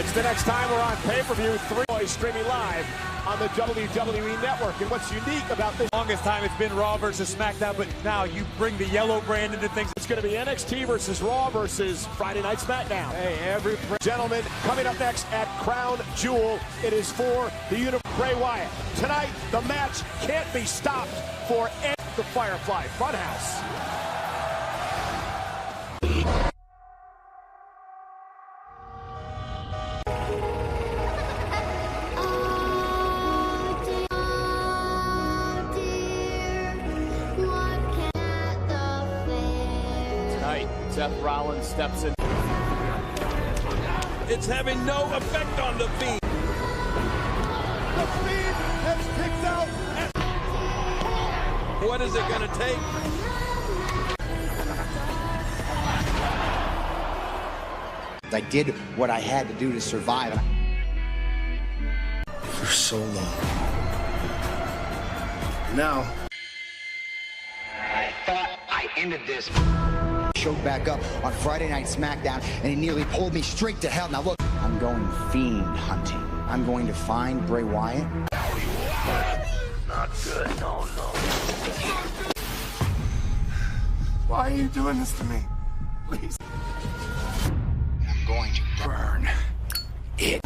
It's the next time we're on pay-per-view. 3 boys streaming live on the WWE Network. And what's unique about this? Longest time it's been Raw versus SmackDown, but now you bring the yellow brand into things. It's going to be NXT versus Raw versus Friday Night SmackDown. Hey, gentlemen, coming up next at Crown Jewel, it is for the Bray Wyatt. Tonight, the match can't be stopped for the Firefly Funhouse. Seth Rollins steps in. It's having no effect on the Fiend. The Fiend has kicked out. What is it going to take? I did what I had to do to survive. For so long. Now, I thought I ended this. Showed back up on Friday Night SmackDown, and he nearly pulled me straight to hell. Now look, I'm going fiend hunting. I'm going to find Bray Wyatt. Not good, no. Why are you doing this to me? Please. I'm going to burn it.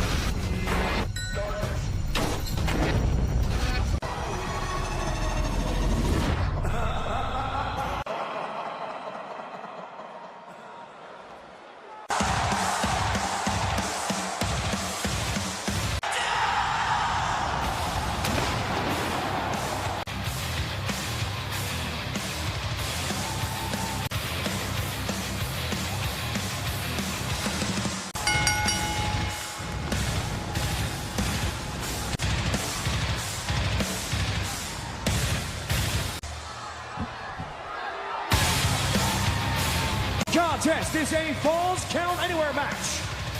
Contest is a Falls Count Anywhere match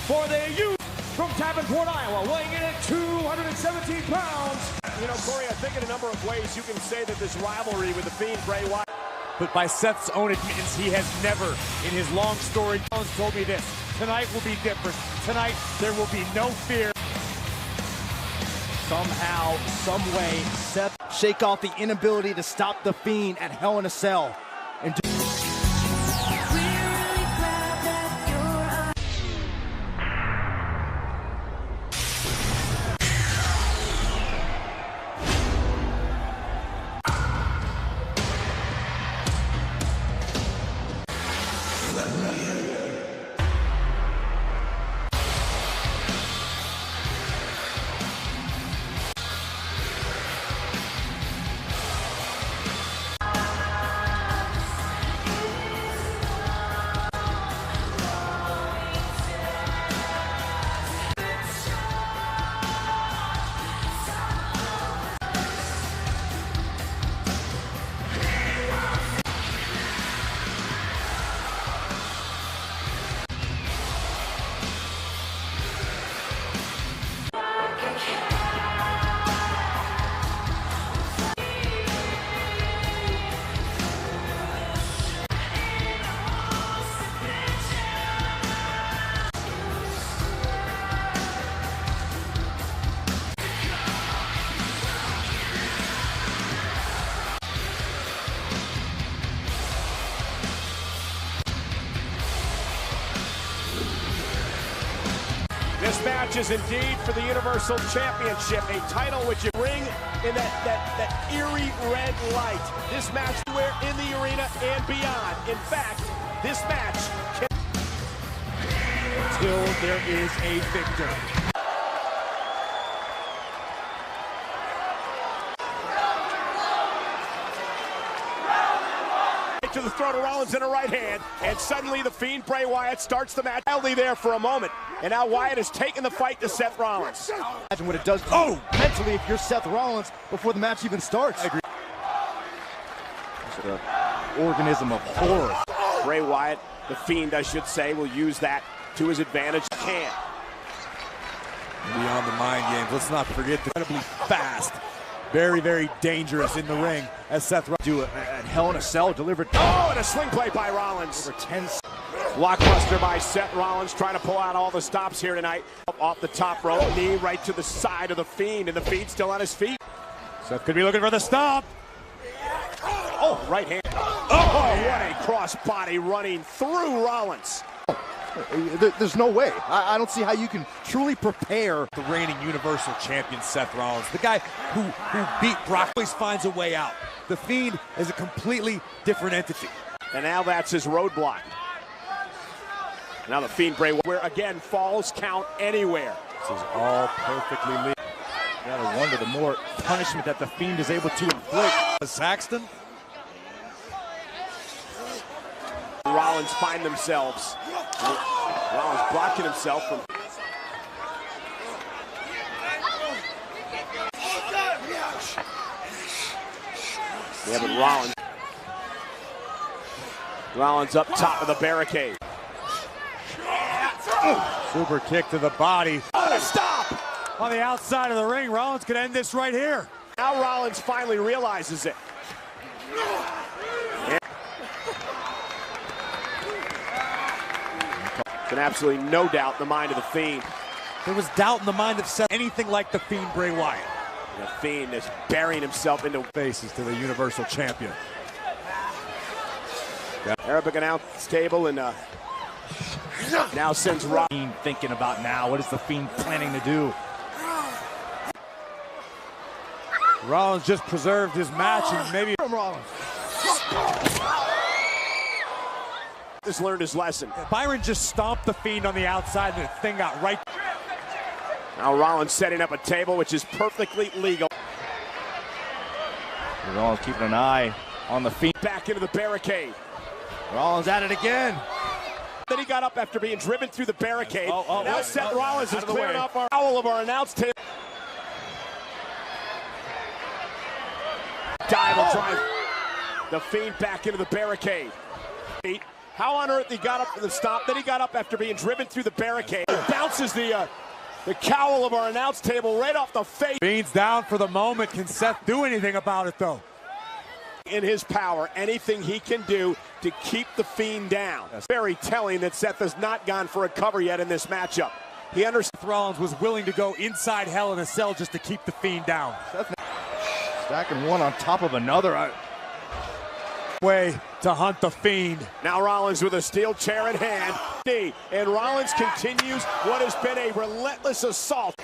for the youth from Davenport, Iowa, weighing in at 217 pounds. You know, Corey, I think in a number of ways you can say that this rivalry with the Fiend, Bray Wyatt. But by Seth's own admittance, he has never, in his long story, told me this. Tonight will be different. Tonight, there will be no fear. Somehow, some way, Seth shake off the inability to stop the Fiend at Hell in a Cell. And this match is indeed for the Universal Championship, a title which you bring in that eerie red light. This match where in the arena and beyond. In fact, this match can... Till there is a victor. To the throat of Rollins in a right hand, and suddenly the Fiend Bray Wyatt starts the match. Wildly there for a moment, and now Wyatt has taken the fight to Seth Rollins. imagine what it does mentally if you're Seth Rollins before the match even starts. I agree. It's an organism of horror. Bray Wyatt, the Fiend I should say, will use that to his advantage. Beyond the mind games, let's not forget the incredibly fast, very, very dangerous in the ring as Seth Rollins do a Hell in a Cell delivered. Oh, and a sling play by Rollins. Over 10. Blockbuster by Seth Rollins, trying to pull out all the stops here tonight. Off the top rope, knee right to the side of the Fiend, and the Fiend still on his feet. Seth could be looking for the stop. Oh, right hand. Oh, what a crossbody running through Rollins. There's no way. I don't see how you can truly prepare. The reigning Universal Champion Seth Rollins, the guy who beat Brock, always finds a way out. The Fiend is a completely different entity. And now that's his roadblock. Now the Fiend Bray, where again, falls count anywhere. This is all perfectly legal. You gotta wonder the more punishment that the Fiend is able to inflict. Saxton. Rollins find themselves. Rollins blocking himself from. Yeah, but Rollins up top of the barricade. Super kick to the body. Oh, stop! On the outside of the ring, Rollins could end this right here. Now Rollins finally realizes it. And absolutely no doubt in the mind of the Fiend. There was doubt in the mind of Seth. Anything like the Fiend Bray Wyatt. The Fiend is burying himself into faces to the Universal Champion. Arabic announce table and now sends Rollins. Thinking about now, what is the Fiend planning to do? Rollins just preserved his match and maybe From Rollins. Has learned his lesson. Byron just stomped the Fiend on the outside and the thing got right. Now Rollins setting up a table, which is perfectly legal. Rollins keeping an eye on the Fiend. Back into the barricade. Rollins at it again. Then he got up after being driven through the barricade. Now Seth oh, Rollins out is of the clearing way. up our foul of our announce table. Dive and drive. The Fiend back into the barricade. How on earth he got up for the stop? Then he got up after being driven through the barricade. He bounces the cowl of our announce table right off the face. Fiend's down for the moment. Can Seth do anything about it though? In his power, anything he can do to keep the Fiend down. It's very telling that Seth has not gone for a cover yet in this matchup. He understands. Rollins was willing to go inside Hell in a Cell just to keep the Fiend down. Stacking one on top of another. Way to hunt the Fiend. Now Rollins with a steel chair in hand. And Rollins continues what has been a relentless assault.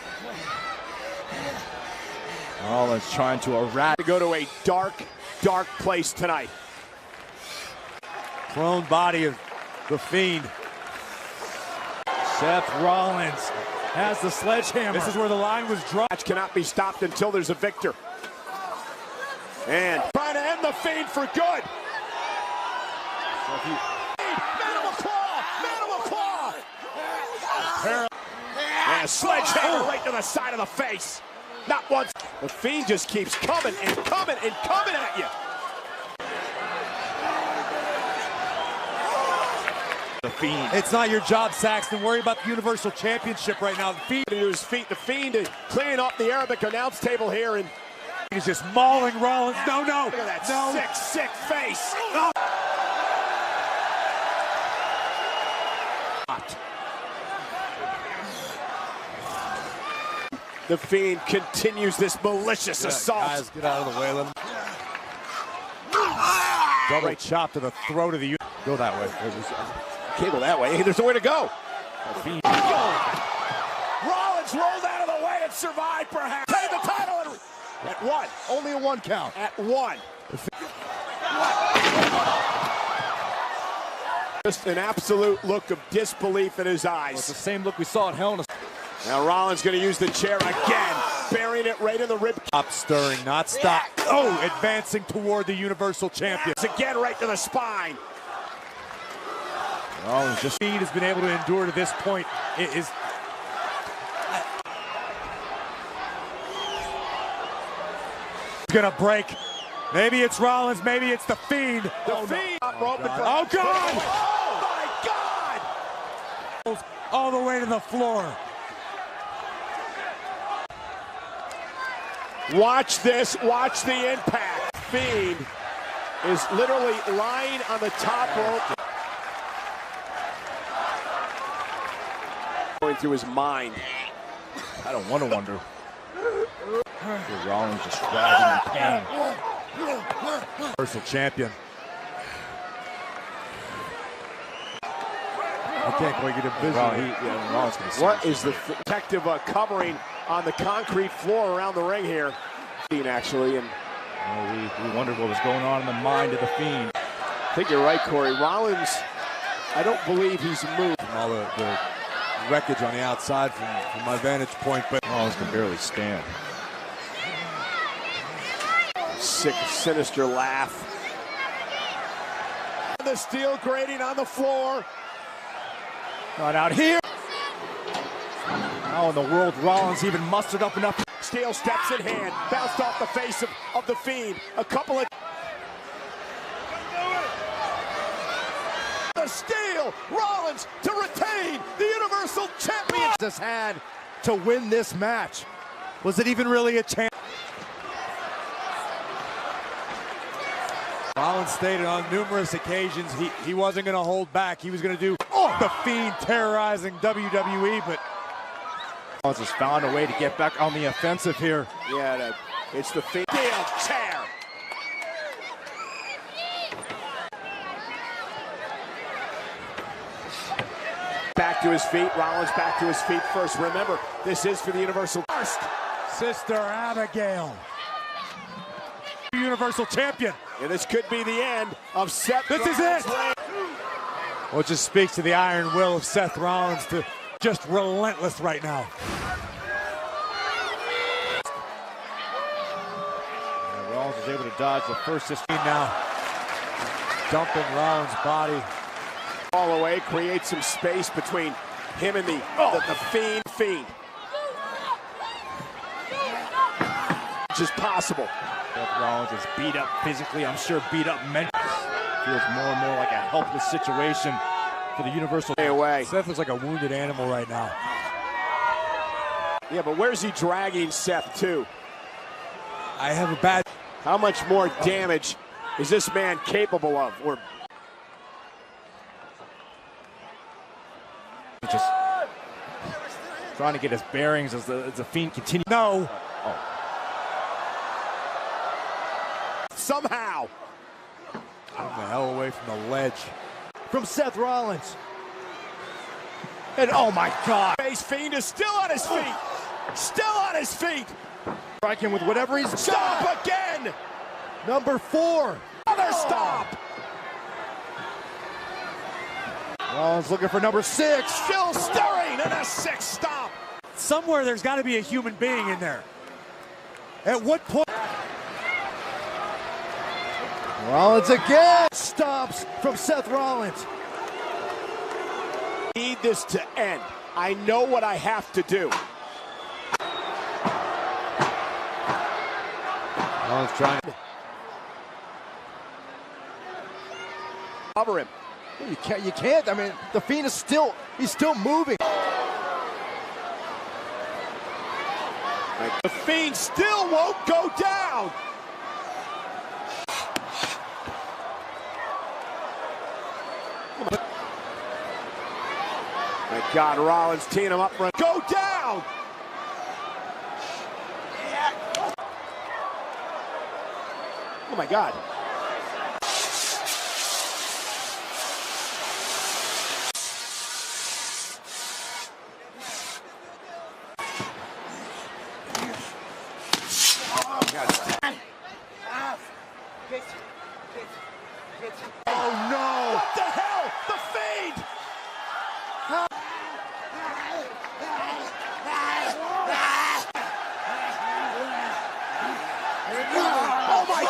Rollins trying to Wratt. To go to a dark place tonight. Prone body of the Fiend. Seth Rollins has the sledgehammer. This is where the line was drawn. Match cannot be stopped until there's a victor. And trying to end the Fiend for good. Manimal claw! Manimal claw! And a sledgehammer right to the side of the face. Not once. The Fiend just keeps coming and coming and coming at you. The Fiend. It's not your job, Saxton. Worry about the Universal Championship right now. The Fiend To his feet. The Fiend is cleaning off the Arabic announce table here. And is just mauling Rollins. No. look at that sick face. Oh. The Fiend continues this malicious assault. Guys, get out of the way. Let him. Double chop to the throat of the. Go that way. Can't go that way. There's nowhere to go. Rollins rolled out of the way and survived, perhaps. Take the title at one. Only a one count. At one. Just an absolute look of disbelief in his eyes. It's the same look we saw at Hell in a Cell. Now Rollins going to use the chair again, burying it right in the rib. Stop stirring, not stop. Oh, advancing toward the Universal Champion. It's again right to the spine. Rollins just Fiend has been able to endure to this point. It is. It's gonna break. Maybe it's Rollins, maybe it's the Fiend. The Fiend. Oh God! Oh my God! All the way to the floor. Watch this, watch the impact. Fiend is literally lying on the top rope. going through his mind. I don't want to wonder. Rollins just dragging in pain. Universal champion. I can't quite get him busy. Rollins What is the protective covering on the concrete floor around the ring here? Actually, and we wondered what was going on in the mind of the Fiend. I think you're right, Corey. Rollins, I don't believe he's moved. All the wreckage on the outside from my vantage point, but Rollins can barely stand. Sick, sinister laugh. The steel grating on the floor. Not out here. How in the world Rollins even mustered up enough? Steel steps in hand, bounced off the face of the Fiend. A couple of... The steel, Rollins to retain the Universal Championship. This had to win this match. Was it even really a chance? Rollins stated on numerous occasions he wasn't going to hold back. He was going to do the Fiend terrorizing WWE, but Rollins has found a way to get back on the offensive here. Yeah, it's the Fiend. Steel chair. Back to his feet. Rollins back to his feet first. Remember, this is for the Universal. First, Sister Abigail, Universal Champion. and this could be the end of Seth. This is it. Well, it just speaks to the iron will of Seth Rollins to just relentless right now. And Rollins is able to dodge the first system now. Dumping Rollins' body. All away, create some space between him and the Fiend. Which is possible. Seth Rollins is beat up physically, I'm sure beat up mentally. Feels more and more like a helpless situation for the Universal. Stay away. Seth looks like a wounded animal right now. Yeah, but where's he dragging Seth to? I have a bad... How much more damage is this man capable of? Or just trying to get his bearings as the Fiend continues. No. somehow. Getting the hell away from the ledge. From Seth Rollins. And oh my God. Fiend is still on his feet. Still on his feet. Striking with whatever he's Stop got. again. Number 4. Another stop. Rollins looking for number 6. Still stirring and a 6 stop. Somewhere there's got to be a human being in there. At what point? Rollins again. Stops from Seth Rollins. Need this to end. I know what I have to do. Rollins trying to cover him. You can't. I mean, the Fiend is he's still moving. The Fiend still won't go down. My God, Rollins teeing him up for a go down. Oh my God. Oh no! What the hell? The Fiend! Oh my!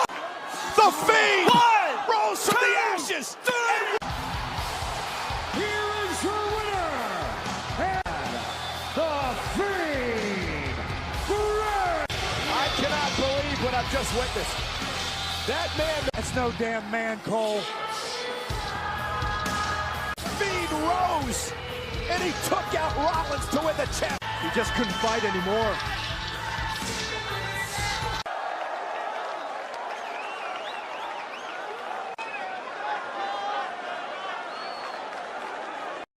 The Fiend rolls from the ashes. Here is your winner, and the Fiend, Bray. I cannot believe what I've just witnessed. That man. That's no damn man, Cole. Fiend rose, and he took out Rollins to win the champ. He just couldn't fight anymore.